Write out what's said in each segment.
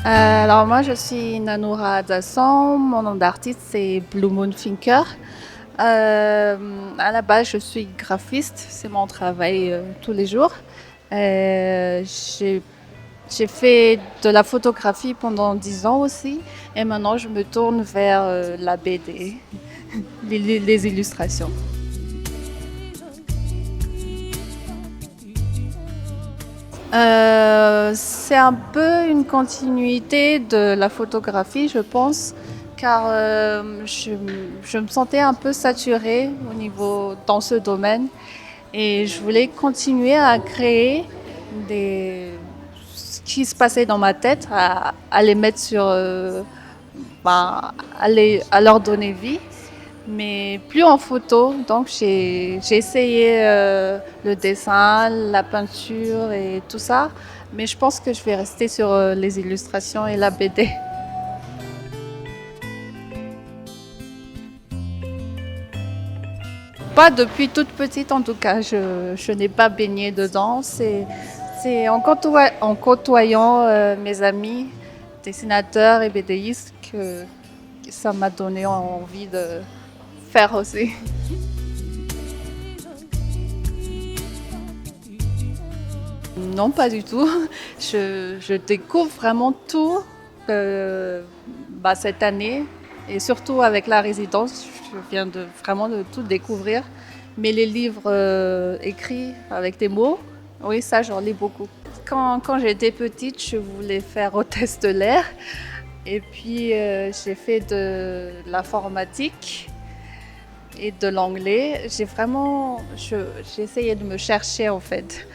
Alors moi je suis Nanoura Dassan, mon nom d'artiste c'est Blue Moon Thinker. À la base je suis graphiste, c'est mon travail tous les jours. Euh, j'ai j'ai fait de la photographie pendant 10 ans aussi et maintenant je me tourne vers la BD, les illustrations. C'est un peu une continuité de la photographie, je pense, car je me sentais un peu saturée au niveau dans ce domaine et je voulais continuer à créer des ce qui se passait dans ma tête, à les mettre sur, à leur donner vie mais plus en photo. Donc j'ai essayé le dessin, la peinture et tout ça, mais je pense que je vais rester sur les illustrations et la BD. Pas depuis toute petite en tout cas, je n'ai pas baigné dedans. C'est en côtoyant mes amis, dessinateurs et BDistes que ça m'a donné envie de faire aussi. Non, pas du tout. Je découvre vraiment tout cette année et surtout avec la résidence, je viens de vraiment de tout découvrir. Mais les livres écrits avec des mots, oui, ça j'en lis beaucoup. Quand j'étais petite, je voulais faire hôtesse de l'air et puis j'ai fait de l'informatique et de l'anglais. J'ai essayé de me chercher en fait.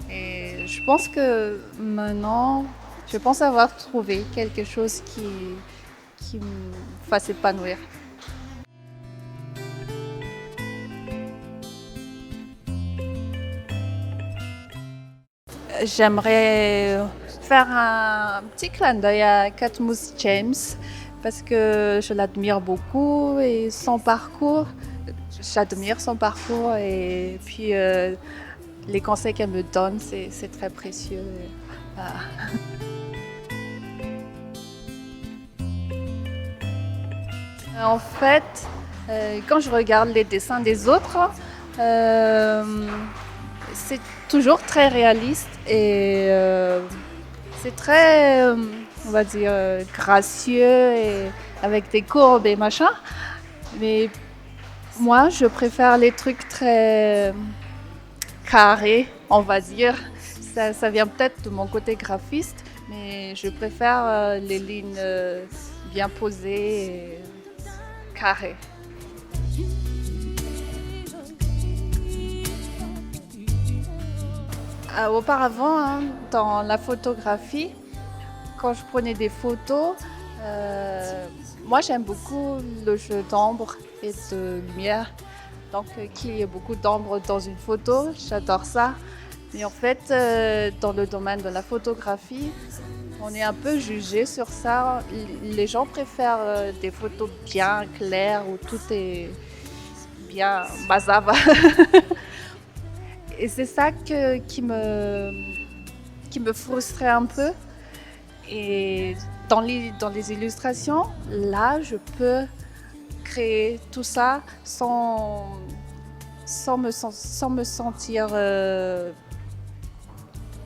Et je pense que maintenant, je pense avoir trouvé quelque chose qui me fasse épanouir. J'aimerais faire un petit clin d'œil à Katmous James parce que je l'admire beaucoup et son parcours, j'admire son parcours et puis les conseils qu'elle me donne, c'est très précieux. Voilà. En fait, quand je regarde les dessins des autres, euh, c'est toujours très réaliste et c'est très, on va dire, gracieux et avec des courbes et machin. Mais moi, je préfère les trucs très carrés, on va dire. Ça vient peut-être de mon côté graphiste, mais je préfère les lignes bien posées et carrées. Auparavant, hein, dans la photographie, quand je prenais des photos, euh, moi j'aime beaucoup le jeu d'ombre et de lumière. Donc qu'il y ait beaucoup d'ombre dans une photo, j'adore ça. Mais en fait, dans le domaine de la photographie, on est un peu jugé sur ça. Les gens préfèrent des photos bien claires où tout est bien bazava. Et c'est ça qui me frustrait un peu. Et dans les illustrations, là, je peux créer tout ça sans me sentir,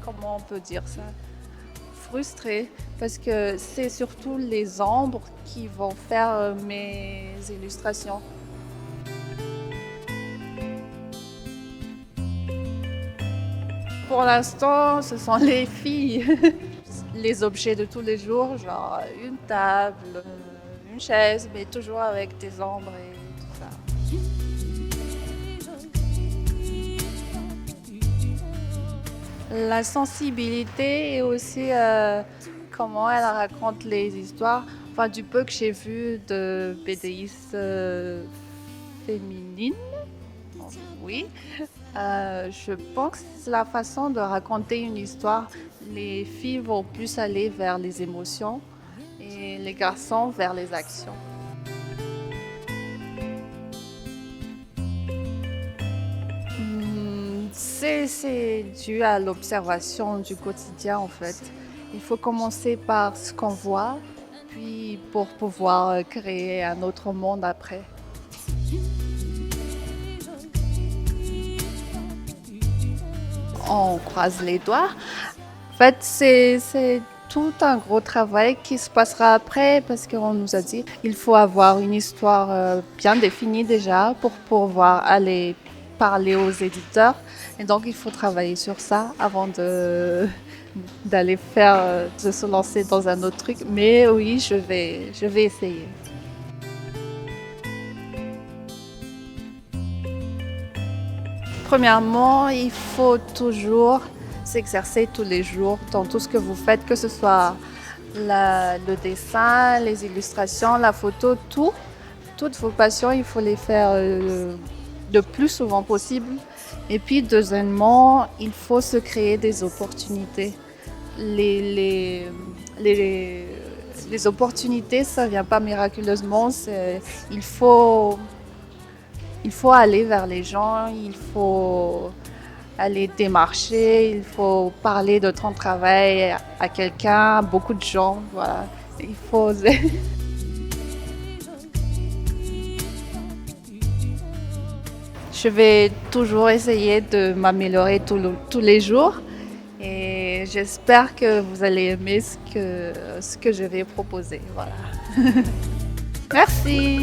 comment on peut dire ça, frustrée. Parce que c'est surtout les ombres qui vont faire mes illustrations. Pour l'instant, ce sont les filles. Les objets de tous les jours, genre une table, une chaise, mais toujours avec des ombres et tout ça. La sensibilité et aussi comment elle raconte les histoires. Enfin, du peu que j'ai vu de BDistes féminines, oui. Je pense que c'est la façon de raconter une histoire. Les filles vont plus aller vers les émotions et les garçons vers les actions. C'est dû à l'observation du quotidien en fait. Il faut commencer par ce qu'on voit, puis pour pouvoir créer un autre monde après. On croise les doigts. En fait, c'est tout un gros travail qui se passera après parce qu'on nous a dit il faut avoir une histoire bien définie déjà pour pouvoir aller parler aux éditeurs. Et donc, il faut travailler sur ça avant d'aller faire, de se lancer dans un autre truc. Mais oui, je vais essayer. Premièrement, il faut toujours s'exercer tous les jours dans tout ce que vous faites, que ce soit le dessin, les illustrations, la photo, tout. Toutes vos passions, il faut les faire le plus souvent possible. Et puis, deuxièmement, il faut se créer des opportunités. Les, les, les, les opportunités, ça ne vient pas miraculeusement. Il faut aller vers les gens, il faut aller démarcher, il faut parler de ton travail à quelqu'un, à beaucoup de gens. Voilà. Il faut oser. Je vais toujours essayer de m'améliorer tous les jours et j'espère que vous allez aimer ce que je vais proposer. Voilà. Merci.